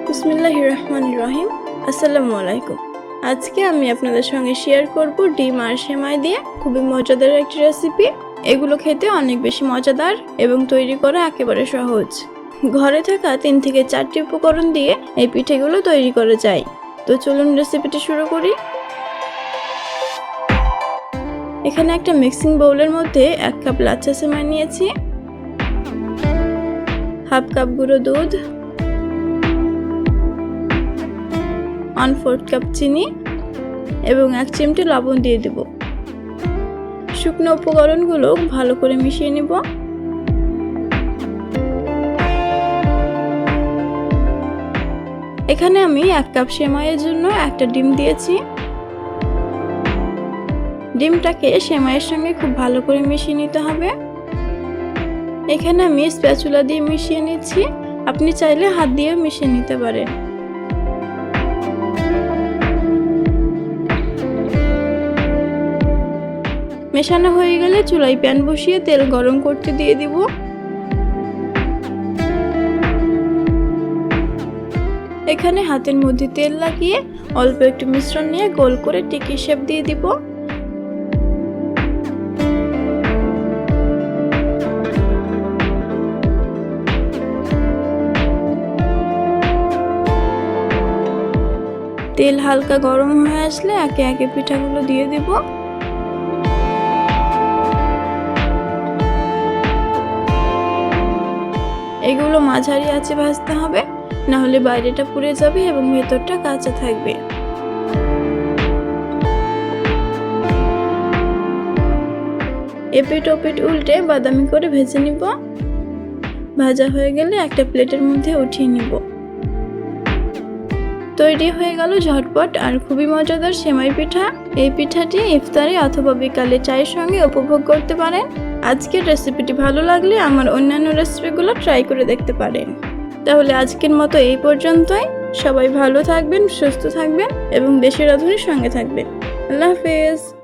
বিসমিল্লাহির রহমানির রহিম। আসসালামু আলাইকুম। আজকে আমি আপনাদের সঙ্গে শেয়ার করব ডিম আর সেমাই দিয়ে খুবই মজাদার একটি রেসিপি। এগুলো খেতে অনেক বেশি মজাদার এবং তৈরি করা একেবারে সহজ। ঘরে থাকা 3 থেকে 4টি উপকরণ দিয়ে এই পিঠেগুলো তৈরি করা যায়। তো চলুন রেসিপিটি শুরু করি। এখানে একটা মিক্সিং বাউলের মধ্যে 1 কাপ লাচ্ছা সেমাই নিয়েছি, হাফ কাপ গুঁড়ো দুধ, 1/4 কাপ চিনি এবং 1 চিমটি লবণ দিয়ে দেব। শুকনো উপকরণগুলো ভালো করে মিশিয়ে নেব। এখানে আমি 1 কাপ সেমাইয়ের জন্য একটা ডিম দিয়েছি। ডিমটাকে সেমাইয়ের সঙ্গে খুব ভালো করে মিশিয়ে নিতে হবে। এখানে আমি স্প্যাচুলা দিয়ে মিশিয়ে নিচ্ছি, আপনি চাইলে হাত দিয়ে মিশিয়ে নিতে পারেন। মেশানো হয়ে গেলে চুলায় প্যান বসিয়ে তেল গরম করতে দিয়ে দিব। এখানে হাতের মধ্যে তেল লাগিয়ে অল্প একটু মিশ্রণ নিয়ে গোল করে টিকি শেপ দিয়ে দিব। তেল হালকা গরম হয়ে আসলে একে একে পিঠাগুলো দিয়ে দিব। এগুলো মাঝারি আঁচে ভাজতে হবে, না হলে বাইরেটা পুড়ে যাবে এবং ভেতরটা কাঁচা থাকবে। এপিট ওপিট উল্টে বাদামি করে ভেজে নিব। ভাজা হয়ে গেলে একটা প্লেটের মধ্যে উঠিয়ে নিব। তৈরি হয়ে গেল ঝটপট আর খুবই মজাদার সেমাই পিঠা। এই পিঠাটি ইফতারে অথবা বিকালে চায়ের সঙ্গে উপভোগ করতে পারেন। আজকের রেসিপিটি ভালো লাগলে আমার অন্যান্য রেসিপিগুলো ট্রাই করে দেখতে পারেন। তাহলে আজকের মতো এই পর্যন্তই। সবাই ভালো থাকবেন, সুস্থ থাকবেন এবং দেশি রাঁধুনির সঙ্গে থাকবেন। আল্লাহ হাফেজ।